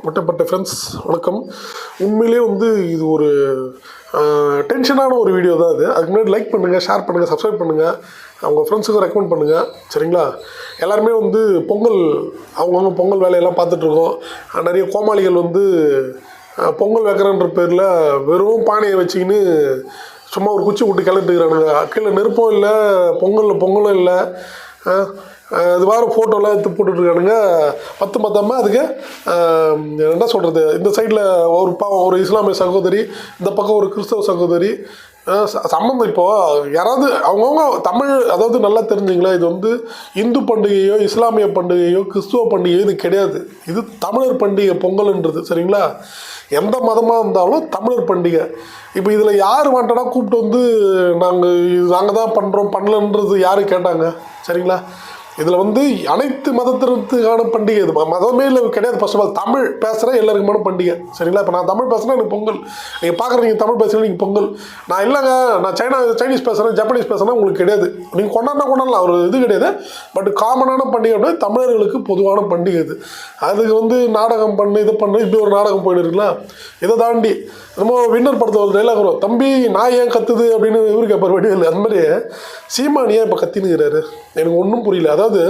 மட்டப்பட்ட friends வணக்கம். உண்மையிலே இது ஒரு டென்ஷனான ஒரு வீடியோ தான். அதுக்கு முன்னாடி லைக் பண்ணுங்கள், ஷேர் பண்ணுங்கள், சப்ஸ்கிரைப் பண்ணுங்கள், அவங்க ஃப்ரெண்ட்ஸுக்கும் ரெக்கமெண்ட் பண்ணுங்கள். சரிங்களா? எல்லாருமே பொங்கல் அவங்கவுங்க பொங்கல் வேலையெல்லாம் பார்த்துட்ருக்கோம். நிறைய கோமாளிகள் பொங்கல் வைக்கிறன்ற பேரில் வெறும் பானையை வச்சுக்கின்னு சும்மா ஒரு குச்சி விட்டு கிளப்பிட்டுக்கிறானுங்க. கீழே நெருப்பும் இல்லை, பொங்கலும் இல்லை. இது வார ஃபோட்டோலாம் எடுத்து போட்டுட்ருக்கானுங்க. பத்தாமல் அதுக்கு என்ன சொல்கிறது, இந்த சைடில் ஒரு இஸ்லாமிய சகோதரி, இந்த பக்கம் ஒரு கிறிஸ்தவ சகோதரி சம்மந்தம். இப்போது யாராவது அவங்கவுங்க தமிழ், அதாவது நல்லா தெரிஞ்சுங்களா, இது இந்து பண்டிகையோ இஸ்லாமிய பண்டிகையோ கிறிஸ்துவ பண்டிகையோ இது கிடையாது. இது தமிழர் பண்டிகை பொங்கல்ன்றது. சரிங்களா? எந்த மதமாக இருந்தாலும் தமிழர் பண்டிகை. இப்போ இதில் யார் வாண்டடாக கூப்பிட்டு நாங்கள் தான் பண்ணுறோம் பண்ணலன்றது யார் கேட்டாங்க? சரிங்களா? இதில் அனைத்து மதத்திற்கான பண்டிகை. இது மதமே இல்லை கிடையாது. ஃபர்ஸ்ட் ஆஃப் ஆல் தமிழ் பேசுகிற எல்லாருக்குமான பண்டிகை. சரிங்களா? இப்போ நான் தமிழ் பேசுகிறேன், எனக்கு பொங்கல். நீங்கள் பார்க்குற நீங்கள் தமிழ் பேசுகிறேன், நீங்கள் பொங்கல். நான் இல்லைங்க, நான் சைனீஸ் பேசுகிறேன், ஜப்பனீஸ் பேசுகிறேன், உங்களுக்கு கிடையாது. நீங்கள் கொண்டாடலாம், ஒரு இது கிடையாது. பட் காமனான பண்டிகை அப்படின்னா தமிழர்களுக்கு பொதுவான பண்டிகை இது. அதுக்கு நாடகம் பண்ணு, இது பண்ணு, இப்படி ஒரு நாடகம் போயிட்டு இருக்கலாம். இதை தாண்டி நம்ம வின்னர் படத்தில் ஒரு டைலாக் வரும், தம்பி நான் ஏன் கத்துது அப்படின்னு இவரு கேட்பார் வடிவேலு. அந்த மாதிரி சீமான் ஏன் இப்போ கத்தினுக்கிறாரு எனக்கு ஒன்றும் புரியல. அதாவது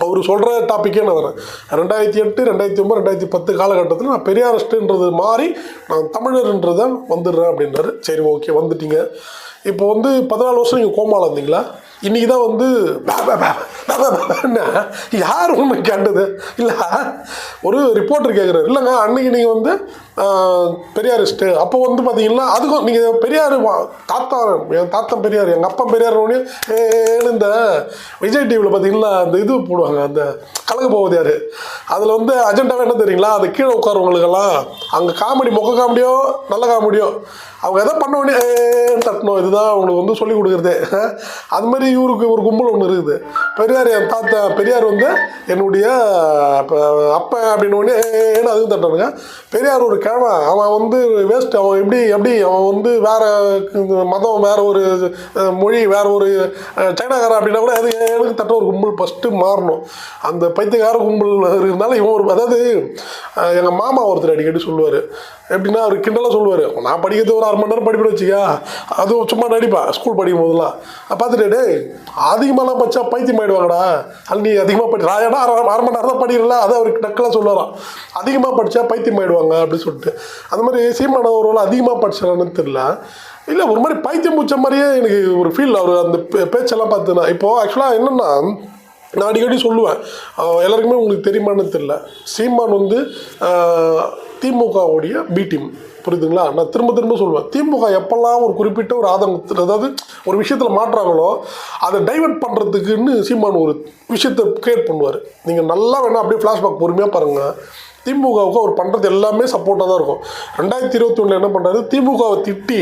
அவர் சொல்கிற டாப்பிக்கே நான் வரேன். 2008, 2009, 2010 காலகட்டத்தில் நான் பெரியாரிஸ்ட்டுன்றது மாறி நான் தமிழர்ன்றதை வந்துடுறேன் அப்படின்றாரு. சரி, ஓகே, வந்துட்டீங்க. இப்போ 14 வருஷம் நீங்கள் கோமாவில் இருந்தீங்களா? இன்றைக்கி தான் யார் ஒன்று கேட்டது இல்லை. ஒரு ரிப்போர்ட்டர் கேட்குறாரு, இல்லைங்க அன்றைக்கி நீங்கள் பெரியாரிஸ்ட்டு, அப்போ பார்த்தீங்கன்னா அதுக்கும் நீங்கள் பெரியார் தாத்தா, என் தாத்தன் பெரியார், எங்கள் அப்பா பெரியார் இந்த விஜய் டிவியில் பார்த்தீங்கன்னா அந்த இது போடுவாங்க, அந்த கலக்க போவது யார், அதில் அஜெண்டாவே என்ன தெரியுங்களா, அது கீழே உட்காரவங்களுக்கெல்லாம் அங்கே காமெடி, மொக்க காமெடியோ நல்ல காமெடியோ அவங்க எதை பண்ண வேண்டிய தட்டணும். இதுதான் அவங்களுக்கு சொல்லிக் கொடுக்குறது. அது மாதிரி இவருக்கு ஒரு கும்பல் ஒன்று இருக்குது. பெரியார் என் தாத்தா, பெரியார் என்னுடைய அப்பா அப்படின்னு அதுவும் தட்டணுங்க. பெரியார் ஒரு கிழமை, அவன் வேஸ்ட், அவன் எப்படி அவன் வேற மதம், வேற ஒரு மொழி, வேற ஒரு சைனாக்காரன் அப்படின்னா கூட அது எனக்கு தட்ட ஒரு கும்பல் ஃபஸ்ட்டு மாறணும். அந்த பைத்தியக்கார கும்பல் இருந்தாலும் இவன் ஒரு, அதாவது எங்கள் மாமா ஒருத்தர் அடிக்கடி சொல்லுவார். எப்படின்னா அவர் கிண்டலாக சொல்லுவார், நான் படிக்கிறது ஒரு 1/2 மணி நேரம் படிப்பேன் வச்சுக்கா, அதுவும் சும்மா நடிப்பேன் ஸ்கூல் படிக்கும் போதெல்லாம். பார்த்துட்டு டே அதிகமாகலாம் படித்தா பைத்தியம் ஆகிடுவாங்கடா, அது நீ அதிகமாக ராயடா 1/2 மணி நேரம் தான் படிக்கிறல, அதை அவருக்கு டக்கெல்லாம் சொல்லுவாராம். அதிகமாக படித்தா பைத்தியம் ஆகிடுவாங்க அப்படின்னு சொல்லிட்டு. அந்த மாதிரி சீமான ஒருவேளை அதிகமாக படிச்சான்னு தெரியல, இல்லை ஒரு மாதிரி பைத்தியம் முடிச்ச மாதிரியே எனக்கு ஒரு ஃபீல். அவர் அந்த பேச்செல்லாம் பார்த்துனா. இப்போது ஆக்சுவலாக என்னென்னா, நான் அடிக்கடி சொல்லுவேன், எல்லாருக்குமே உங்களுக்கு தெரியுமான்னு தெரியல, சீமான் திமுகவுடைய பி டீம், புரியுதுங்களா? நான் திரும்ப சொல்லுவேன், திமுக எப்பெல்லாம் ஒரு குறிப்பிட்ட ஒரு ஆதங்கத்தில், அதாவது ஒரு விஷயத்தில் மாற்றாங்களோ அதை டைவெர்ட் பண்ணுறதுக்குன்னு சீமான் ஒரு விஷயத்தை கிரியேட் பண்ணுவார். நீங்கள் நல்லா வேணால் அப்படியே ஃப்ளாஷ்பேக் பொறுமையாக பாருங்கள். திமுகவுக்கு அவர் பண்ணுறது எல்லாமே சப்போர்ட்டாக தான் இருக்கும். 2021 என்ன பண்ணுறாரு, திமுகவை திட்டி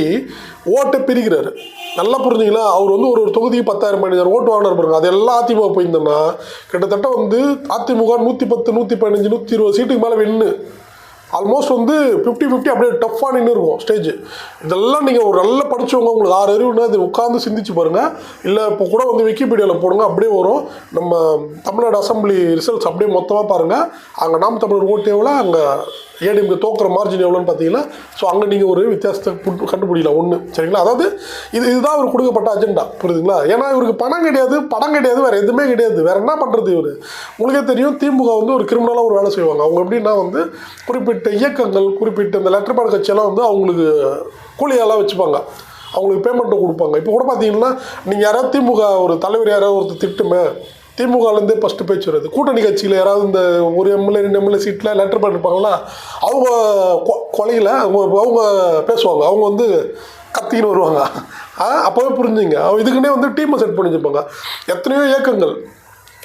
ஓட்டை பிரிக்கிறாரு. நல்லா புரிஞ்சுங்களா? அவர் ஒரு தொகுதிக்கு 10,000 மனிதர் ஓட்டு வாங்கினார் பாருங்க. அது எல்லாம் அதிமுக போயிருந்தோன்னா கிட்டத்தட்ட அதிமுக 110, 115, 120 சீட்டுக்கு மேலே வென்று ஆல்மோஸ்ட் 50-50 அப்படியே டஃப்பாக நின்று இருக்கும் ஸ்டேஜ். இதெல்லாம் நீங்கள் ஒரு நல்ல படித்தவங்க, உங்களுக்கு 6 அறிவுன்னா அது உட்காந்து சிந்திச்சு பாருங்கள். இல்லை இப்போ கூட விக்கிபீடியாவில் போடுங்க, அப்படியே வரும். நம்ம தமிழ்நாடு அசம்பிளி ரிசல்ட்ஸ் அப்படியே மொத்தமாக பாருங்கள். அங்கே நாம் தமிழர் ஓட்டு எவ்வளோ, அங்கே ஏடிஎம்க்கு தோக்குற மார்ஜின் எவ்வளோன்னு பார்த்தீங்கன்னா, ஸோ அங்கே நீங்கள் ஒரு வித்தியாசத்தை கண்டுபிடிக்கலாம் ஒன்று. சரிங்களா? அதாவது இதுதான் அவர் கொடுக்கப்பட்ட அஜெண்டா, புரியுதுங்களா? ஏன்னா இவருக்கு பணம் கிடையாது, படம் கிடையாது, வேறு எதுவுமே கிடையாது. வேறு என்ன பண்ணுறது இவர்? உங்களுக்கே தெரியும், திமுக ஒரு கிரிமினலாக ஒரு வேலை செய்வாங்க. அவங்க எப்படின்னா குறிப்பிட்ட இயக்கங்கள், குறிப்பிட்ட இந்த லெட்டர் பேட் கட்சியெல்லாம் அவங்களுக்கு கூலியாலாம் வச்சுப்பாங்க, அவங்களுக்கு பேமெண்ட்டை கொடுப்பாங்க. இப்போ கூட பார்த்தீங்கன்னா, நீங்கள் யாராவது திமுக ஒரு தலைவர் யாராவது ஒருத்தர் திட்டுமே, திமுகலேருந்தே ஃபஸ்ட்டு பேச்சு வருது. கூட்டணி கட்சியில் யாராவது இந்த ஒரு எம்எல்ஏ 2 எம்எல்ஏ சீட்டில் லெட்டர் பேட் இருப்பாங்களா, அவங்க கொலையில் அவங்க பேசுவாங்க, அவங்க கத்தின்னு வருவாங்க. அப்போவே புரிஞ்சுங்க, இதுக்குன்னே டீமை செட் பண்ணி வச்சுருப்பாங்க. எத்தனையோ இயக்கங்கள்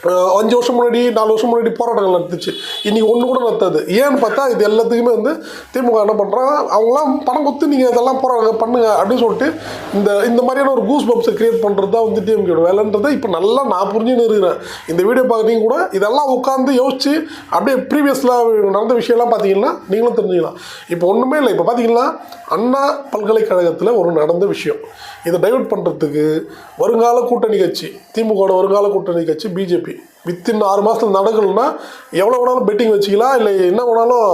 5 வருஷம் முன்னாடி 4 வருஷம் முன்னாடி போராட்டங்கள் நடத்துச்சு, இன்றைக்கி ஒன்று கூட நடத்தாது. ஏன்னு பார்த்தா இது எல்லாத்துக்குமே திமுக என்ன பண்ணுறாங்க, அவங்களாம் பணம் கொடுத்து நீங்கள் இதெல்லாம் போராட்டம் பண்ணுங்க அப்படின்னு சொல்லிட்டு இந்த மாதிரியான ஒரு கூஸ் பம்ப்ஸை கிரியேட் பண்ணுறது தான் டிஎம்கேயோட வேலைன்றதை இப்போ நல்லா நான் புரிஞ்சுன்னு இருக்கிறேன். இந்த வீடியோ பார்க்குறீங்க கூட இதெல்லாம் உட்காந்து யோசிச்சு அப்படியே ப்ரீவியஸில் நடந்த விஷயம்லாம் பார்த்தீங்கன்னா நீங்களும் தெரிஞ்சுக்கலாம். இப்போ ஒன்றுமே இல்லை. இப்போ பார்த்தீங்கன்னா அண்ணா பல்கலைக்கழகத்தில் ஒரு நடந்த விஷயம், இதை டைவர்ட் பண்ணுறதுக்கு வருங்கால கூட்டணி கட்சி, திமுகவோட வருங்கால கூட்டணி கட்சி பிஜேபி வித்தின் 6 மாதத்தில் நடக்கணும்னா எவ்வளோ வேணாலும் பெட்டிங் வச்சுக்கலாம், இல்லை என்ன வேணாலும்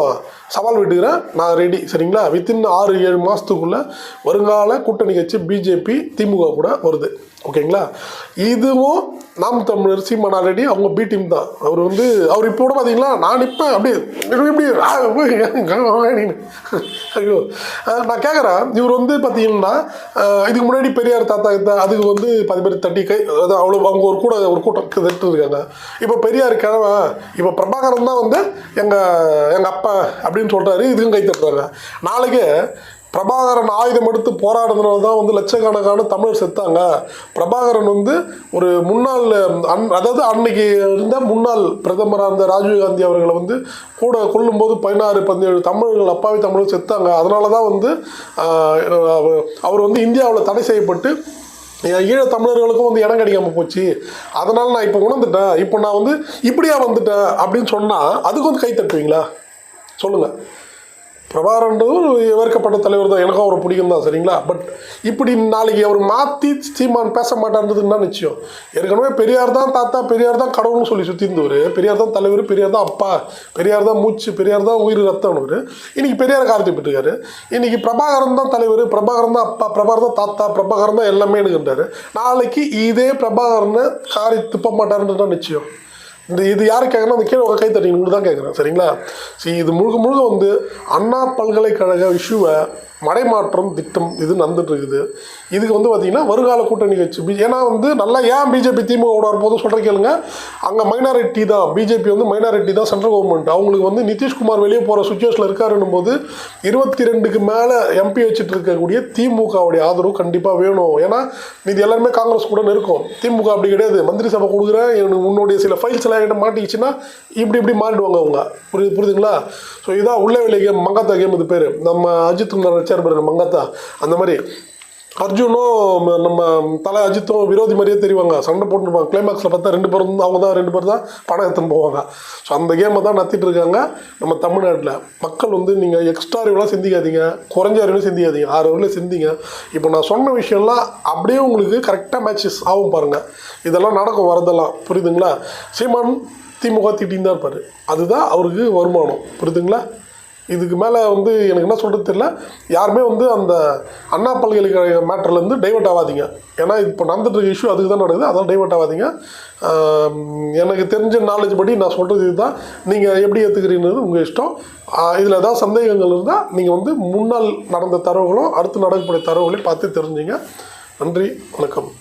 சவால் விட்டுக்கிறேன், நான் ரெடி. சரிங்களா? வித்தின் 6-7 மாதத்துக்குள்ளே வருங்கால கூட்டணி கட்சி பிஜேபி திமுக கூட வருது. ஓகேங்களா? இதுவும் நாம் தமிழர் சீமான் ஆல்ரெடி அவங்க பி டீம் தான். அவர் இப்போ கூட பார்த்தீங்களா, நான் இப்போ அப்படியே ஐயோ நான் கேட்குறேன், இவர் பார்த்தீங்கன்னா இதுக்கு முன்னாடி பெரியார் தாத்தா அதுக்கு 10 பேர் தட்டி கை, அதாவது அவ்வளோ அவங்க ஒரு கூட்டம் தட்டு இருக்காங்க. இப்போ பெரியார் கிழமை, இப்போ பிரபாகரன் தான் எங்கள் அப்பா அப்படின்னு சொல்கிறாரு, இதுக்கும் கை தட்டுறாங்க. நாளைக்கு பிரபாகரன் ஆயுதம் எடுத்து போராடுறதுனால தான் லட்சக்கணக்கான தமிழர் செத்தாங்க. பிரபாகரன் ஒரு முன்னாள் அதாவது அன்னைக்கு இருந்த முன்னாள் பிரதமராக இருந்த ராஜீவ்காந்தி அவர்களை கூட கொல்லும்போது 16-17 தமிழர்கள் அப்பாவி தமிழர்கள் செத்தாங்க. அதனால தான் அவர் இந்தியாவில் தடை செய்யப்பட்டு ஈழ தமிழர்களுக்கும் இடம் கிடைக்காம போச்சு. அதனால் நான் இப்போ உணர்ந்துட்டேன், இப்போ நான் இப்படியா வந்துட்டேன் அப்படின்னு சொன்னால் அதுக்கு கை தட்டுவீங்களா? சொல்லுங்கள். பிரபாகரன்றது ஒரு ஏற்கப்பட்ட தலைவர் தான், எனக்கும் அவரை பிடிக்கும் தான். சரிங்களா? பட் இப்படி நாளைக்கு அவர் மாற்றி சீமான் பேச மாட்டான்றதுன்னா நிச்சயம். ஏற்கனவே பெரியார் தான் தாத்தா, பெரியார் தான் கடவுள்னு சொல்லி சுற்றி இருந்தவர், பெரியார் தான் தலைவர், பெரியார் தான் அப்பா, பெரியார் தான் மூச்சு, பெரியார் தான் உயிர் ரத்தம்னவர். இன்றைக்கி பெரியார் கார்த்தி பெற்றுக்காரு. இன்றைக்கி பிரபாகரன் தான் தலைவர், பிரபாகரன் தான் அப்பா, பிரபாகரன் தான் தாத்தா, பிரபாகரன் தான் எல்லாமே எடுக்கின்றாரு. நாளைக்கு இதே பிரபாகரனை காரி துப்ப மாட்டாருன்றது தான் நிச்சயம். இது யாரு கேட்குறேன்னா அந்த கீழே கை தட்டிங்க தான் கேட்குறேன். சரிங்களா? இது முழுக்க அண்ணா பல்கலைக்கழக இஷ்யூவை மடைமாற்றம் திட்டம் இது நடந்துட்டு இருக்குது. இதுக்கு பார்த்தீங்கன்னா வருங்கால கூட்டணி கட்சி ஏன்னா நல்லா ஏன் பிஜேபி திமுக வரும்போது சொல்கிற கேளுங்க, அங்கே மைனாரிட்டி தான், பிஜேபி மைனாரிட்டி தான் சென்ட்ரல் கவர்மெண்ட். அவங்களுக்கு நிதிஷ்குமார் வெளியே போகிற சுச்சுவேஷனில் இருக்காருன்னும் போது 22க்கு மேலே எம்பி வச்சுட்டு இருக்கக்கூடிய திமுகவுடைய ஆதரவு கண்டிப்பாக வேணும். ஏன்னா இது எல்லாருமே காங்கிரஸ் கூட இருக்கும். திமுக அப்படி கிடையாது, மந்திரி சபை கொடுக்குறேன், எனக்கு உன்னுடைய சில ஃபைல்ஸ் எல்லாம் என்கிட்ட மாட்டிக்கிச்சுன்னா இப்படி மாறிடுவாங்க அவங்க. புரியுதுங்களா? ஸோ இதான் உள்ளே வெளியே கேம், மங்காத்தா கேம். இது பேர் நம்ம அஜித் குமார் சேர்ப்பாரு மங்காத்தா. அந்த மாதிரி அர்ஜுனும் நம்ம தலை அஜித்தும் விரோதி மாதிரியே தெரிவாங்க, சண்டை போட்டுருப்பாங்க. கிளைமேக்ஸில் பார்த்தா 2 பேர் தான் படம் எடுத்துன்னு போவாங்க. ஸோ அந்த கேமை தான் நடத்திட்டு இருக்காங்க நம்ம தமிழ்நாட்டில். மக்கள் நீங்கள் எக்ஸ்ட்ரா அறிவுலாம் சிந்திக்காதீங்க, குறைஞ்ச அறிவுலாம் சிந்திக்காதீங்க, 6 அறிவுல சிந்திங்க. இப்போ நான் சொன்ன விஷயம்லாம் அப்படியே உங்களுக்கு கரெக்டாக மேட்சஸ் ஆகும் பாருங்கள். இதெல்லாம் நடக்கும், வரதெல்லாம். புரியுதுங்களா? சீமான் திமுக திட்டின்னு தான் இருப்பார், அதுதான் அவருக்கு வருமானம். புரியுதுங்களா? இதுக்கு மேலே எனக்கு என்ன சொல்கிறது தெரியல. யாருமே அந்த அண்ணா பல்கலைக்கழக மேட்டர்லேருந்து டைவர்ட் ஆகாதீங்க. ஏன்னா இப்போ நடந்துட்டு இஷ்யூ அதுக்கு தான் நடக்குது, அதெல்லாம் டைவர்ட் ஆகாதீங்க. எனக்கு தெரிஞ்ச நாலேஜ் படி நான் சொல்கிறது இதுதான். நீங்கள் எப்படி ஏற்றுக்கிறீங்கிறது உங்கள் இஷ்டம். இதில் ஏதாவது சந்தேகங்கள் இருந்தால் நீங்கள் முன்னால் நடந்த தரவுகளும் அடுத்து நடக்கக்கூடிய தரவுகளையும் பார்த்து தெரிஞ்சுங்க. நன்றி, வணக்கம்.